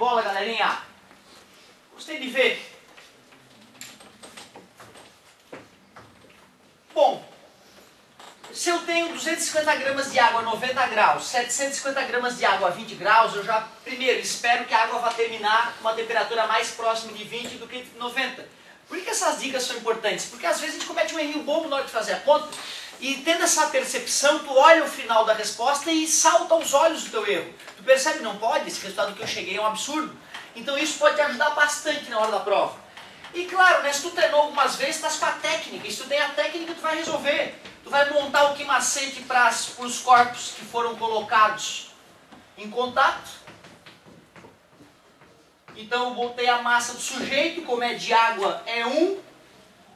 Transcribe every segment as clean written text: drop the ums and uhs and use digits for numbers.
bola, galerinha. Gostei de ver. Bom, se eu tenho 250 gramas de água a 90 graus, 750 gramas de água a 20 graus, eu já, primeiro, espero que a água vá terminar com uma temperatura mais próxima de 20 do que 90. Por que essas dicas são importantes? Porque às vezes a gente comete um erro bobo na hora de fazer a conta, e tendo essa percepção, tu olha o final da resposta e salta aos olhos o teu erro. Tu percebe, não pode, esse resultado que eu cheguei é um absurdo. Então isso pode te ajudar bastante na hora da prova. E claro, né, se tu treinou algumas vezes, estás com a técnica. E se tu tem a técnica, tu vai resolver. Tu vai montar o quimacete para os corpos que foram colocados em contato. Então eu botei a massa do sujeito, como é de água é 1.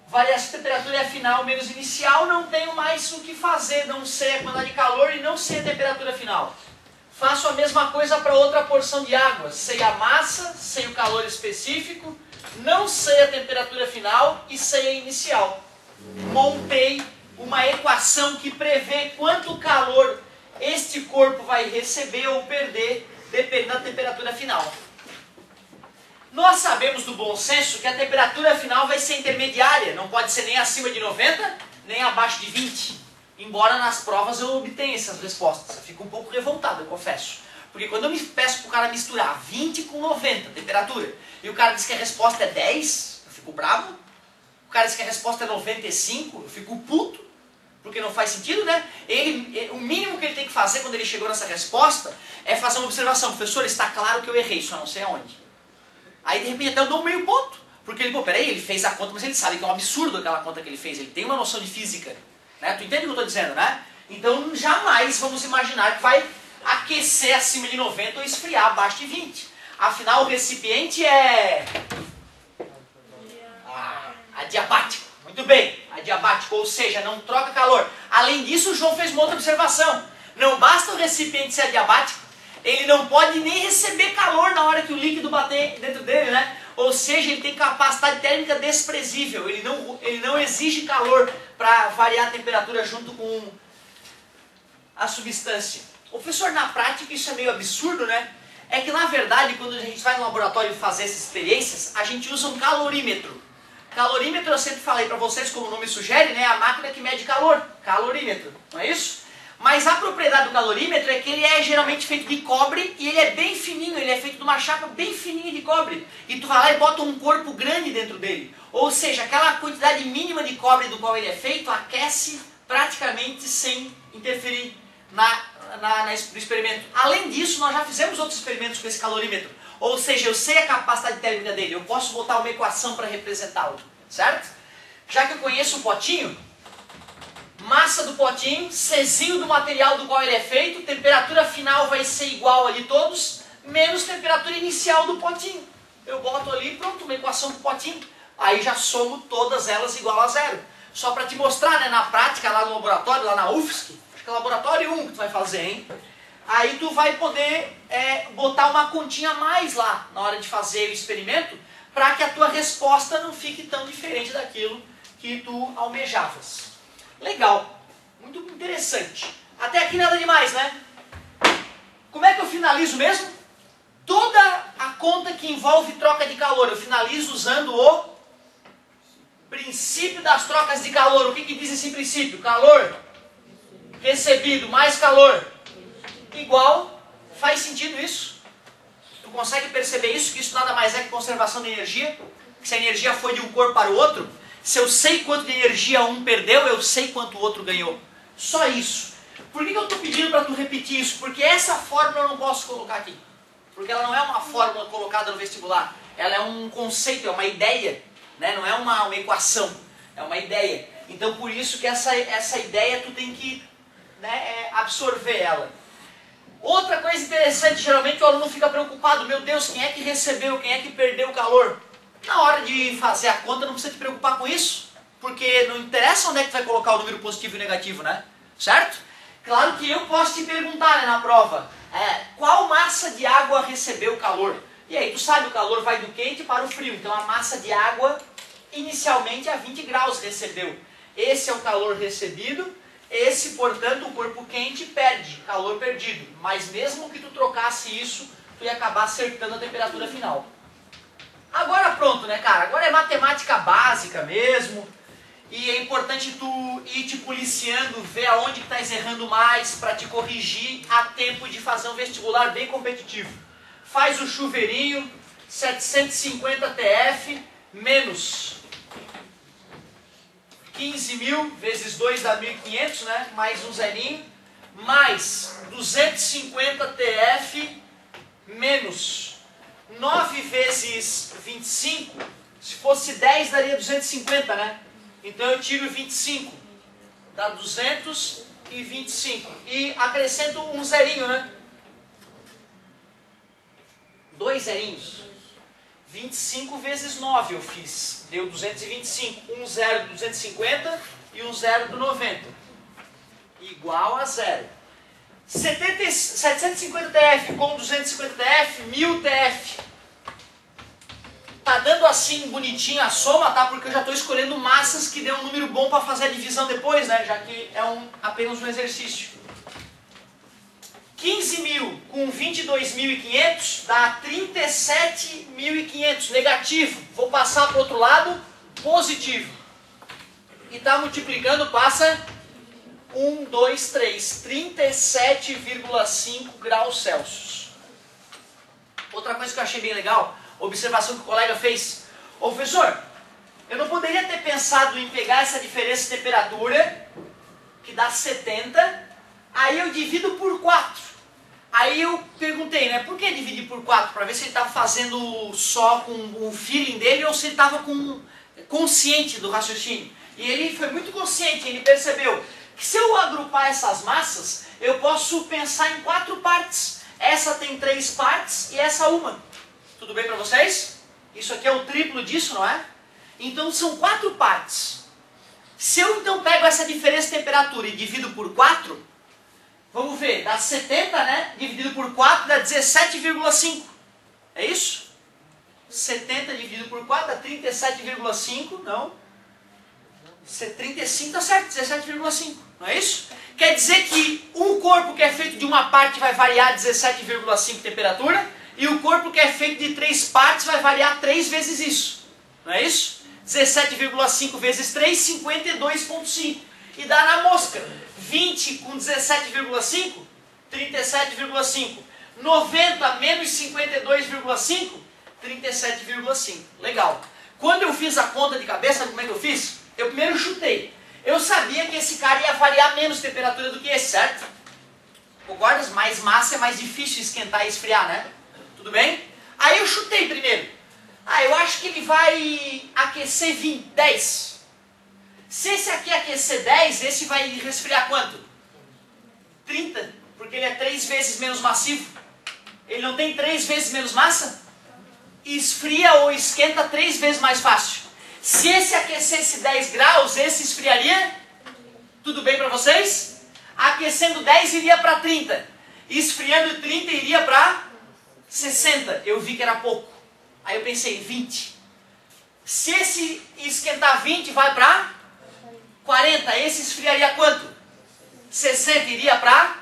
Variação de temperatura é final menos inicial. Não tenho mais o que fazer, não sei a quantidade de calor e não sei a temperatura final. Faço a mesma coisa para outra porção de água. Sei a massa, sei o calor específico, não sei a temperatura final e sei a inicial. Montei uma equação que prevê quanto calor este corpo vai receber ou perder, dependendo da temperatura final. Nós sabemos do bom senso que a temperatura final vai ser intermediária, não pode ser nem acima de 90, nem abaixo de 20. Embora nas provas eu obtenha essas respostas. Eu fico um pouco revoltado, eu confesso. Porque quando eu me peço para o cara misturar 20 com 90, temperatura, e o cara diz que a resposta é 10, eu fico bravo. O cara diz que a resposta é 95, eu fico puto. Porque não faz sentido, né? O mínimo que ele tem que fazer quando ele chegou nessa resposta é fazer uma observação. Professor, está claro que eu errei, só não sei aonde. Aí de repente até eu dou meio ponto. Porque ele, pô, peraí, ele fez a conta, mas ele sabe que é um absurdo aquela conta que ele fez. Ele tem uma noção de física. Né? Tu entende o que eu estou dizendo, né? Então jamais vamos imaginar que vai aquecer acima de 90 ou esfriar abaixo de 20. Afinal o recipiente é adiabático. Muito bem, adiabático, ou seja, não troca calor. Além disso, o João fez uma outra observação. Não basta o recipiente ser adiabático, ele não pode nem receber calor na hora que o líquido bater dentro dele, né? Ou seja, ele tem capacidade térmica desprezível, ele não exige calor para variar a temperatura junto com a substância. O professor, na prática, isso é meio absurdo, né? É que, na verdade, quando a gente vai no laboratório fazer essas experiências, a gente usa um calorímetro. Calorímetro, eu sempre falei para vocês, como o nome sugere, né? A máquina que mede calor. Calorímetro, não é isso? Mas a propriedade do calorímetro é que ele é geralmente feito de cobre e ele é bem fininho, ele é feito de uma chapa bem fininha de cobre. E tu vai lá e bota um corpo grande dentro dele. Ou seja, aquela quantidade mínima de cobre do qual ele é feito aquece praticamente sem interferir no experimento. Além disso, nós já fizemos outros experimentos com esse calorímetro. Ou seja, eu sei a capacidade térmica dele, eu posso botar uma equação para representá-lo, certo? Já que eu conheço o potinho, massa do potinho, Czinho do material do qual ele é feito, temperatura final vai ser igual a de todos, menos temperatura inicial do potinho. Eu boto ali, pronto, uma equação do potinho. Aí já somo todas elas igual a zero. Só para te mostrar, né, na prática, lá no laboratório, lá na UFSC, acho que é laboratório 1 que tu vai fazer, hein? Aí tu vai poder botar uma continha a mais lá, na hora de fazer o experimento, para que a tua resposta não fique tão diferente daquilo que tu almejavas. Legal, muito interessante. Até aqui nada demais, né? Como é que eu finalizo mesmo? Toda a conta que envolve troca de calor, eu finalizo usando o princípio das trocas de calor. O que diz esse princípio? Calor recebido mais calor igual. Faz sentido isso? Tu consegue perceber isso? Que isso nada mais é que conservação de energia? Que se a energia foi de um corpo para o outro, se eu sei quanto de energia um perdeu, eu sei quanto o outro ganhou. Só isso. Por que eu estou pedindo para tu repetir isso? Porque essa fórmula eu não posso colocar aqui. Porque ela não é uma fórmula colocada no vestibular. Ela é um conceito, é uma ideia. Né? Não é uma equação. É uma ideia. Então por isso que essa ideia tu tem que, né, absorver ela. Outra coisa interessante, geralmente o aluno fica preocupado. Meu Deus, quem é que recebeu, quem é que perdeu o calor? Na hora de fazer a conta não precisa te preocupar com isso, porque não interessa onde é que tu vai colocar o número positivo e negativo, né? Certo? Claro que eu posso te perguntar, né, na prova, qual massa de água recebeu o calor? E aí tu sabe, o calor vai do quente para o frio, então a massa de água inicialmente a 20 graus recebeu. Esse é o calor recebido, esse, portanto, o corpo quente perde, calor perdido. Mas mesmo que tu trocasse isso tu ia acabar acertando a temperatura final. Agora pronto, né, cara? Agora é matemática básica mesmo. E é importante tu ir te policiando, ver aonde que estás errando mais para te corrigir a tempo de fazer um vestibular bem competitivo. Faz o chuveirinho, 750 TF menos 15.000 vezes 2 dá 1.500, né? Mais um zerinho. Mais 250 TF menos 9 vezes 25. Se fosse 10 daria 250, né? Então eu tiro 25. Dá 225. E acrescento um zerinho, né? 2 zerinhos. 25 vezes 9 eu fiz. Deu 225. Um zero do 250 e um zero do 90. Igual a zero. 750 TF com 250 TF, 1000 TF. Tá dando assim bonitinho a soma, tá? Porque eu já estou escolhendo massas que dê um número bom para fazer a divisão depois, né? Já que é apenas um exercício. 15.000 com 22.500 dá 37.500, negativo. Vou passar para o outro lado, positivo. E tá multiplicando, passa 1, 2, 3, 37,5 graus Celsius. Outra coisa que eu achei bem legal, observação que o colega fez. Ô professor, eu não poderia ter pensado em pegar essa diferença de temperatura, que dá 70, aí eu divido por 4. Aí eu perguntei, né, por que dividir por 4? Para ver se ele estava fazendo só com o feeling dele ou se ele estava consciente do raciocínio. E ele foi muito consciente, ele percebeu que se eu agrupar essas massas, eu posso pensar em 4 partes. Essa tem 3 partes e essa uma. Tudo bem para vocês? Isso aqui é o triplo disso, não é? Então são 4 partes. Se eu então pego essa diferença de temperatura e divido por 4, vamos ver, dá 70, né? Dividido por 4 dá 17,5. É isso? 70 dividido por 4 dá 37,5, não? 35 tá certo, 17,5, não é isso? Quer dizer que um corpo que é feito de uma parte vai variar 17,5 temperatura e o corpo que é feito de 3 partes vai variar 3 vezes isso, não é isso? 17,5 vezes 3, 52,5 e dá na mosca 20 com 17,5, 37,5 90 menos 52,5, 37,5, legal. Quando eu fiz a conta de cabeça, sabe como é que eu fiz? Eu primeiro chutei. Eu sabia que esse cara ia variar menos temperatura do que esse, certo? Concordas? Mais massa é mais difícil esquentar e esfriar, né? Tudo bem? Aí eu chutei primeiro. Eu acho que ele vai aquecer 10. Se esse aqui aquecer 10, esse vai resfriar quanto? 30. Porque ele é 3 vezes menos massivo. Ele não tem 3 vezes menos massa? Esfria ou esquenta 3 vezes mais fácil. Se esse aquecesse 10 graus, esse esfriaria? Tudo bem para vocês? Aquecendo 10 iria para 30. Esfriando 30 iria para 60. Eu vi que era pouco. Aí eu pensei, 20. Se esse esquentar 20, vai para 40. Esse esfriaria quanto? 60 iria para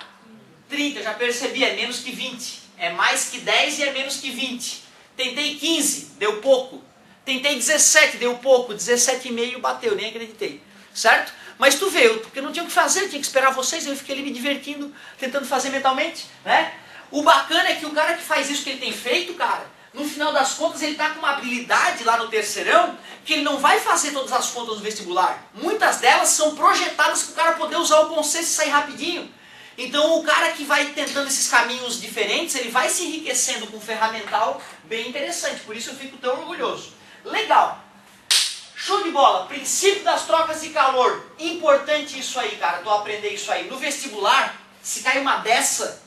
30. Eu já percebi, é menos que 20. É mais que 10 e é menos que 20. Tentei 15, deu pouco. Tentei 17, deu pouco, 17,5 bateu, nem acreditei, certo? Mas tu vê, porque eu não tinha o que fazer, eu tinha que esperar vocês, eu fiquei ali me divertindo, tentando fazer mentalmente, né? O bacana é que o cara que faz isso que ele tem feito, cara, no final das contas ele tá com uma habilidade lá no terceirão, que ele não vai fazer todas as contas do vestibular. Muitas delas são projetadas para o cara poder usar o bom senso e sair rapidinho. Então o cara que vai tentando esses caminhos diferentes, ele vai se enriquecendo com um ferramental bem interessante, por isso eu fico tão orgulhoso. Legal. Show de bola. Princípio das trocas de calor. Importante isso aí, cara. Tu aprender isso aí. No vestibular, se cai uma dessa,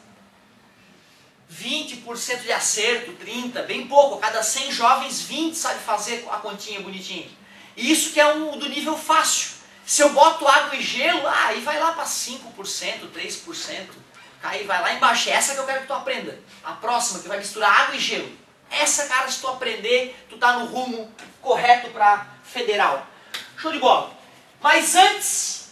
20% de acerto, 30%, bem pouco. A cada 100 jovens, 20 sabe fazer a continha bonitinho. E isso que é do nível fácil. Se eu boto água e gelo, aí vai lá para 5%, 3%. Aí vai lá embaixo. Essa que eu quero que tu aprenda. A próxima, que vai misturar água e gelo. Essa, cara, se tu aprender, tu tá no rumo correto para federal. Show de bola. Mas antes,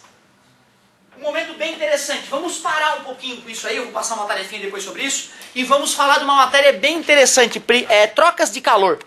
Um momento bem interessante. Vamos parar um pouquinho com isso aí, eu vou passar uma tarefinha depois sobre isso. E vamos falar de uma matéria bem interessante, trocas de calor.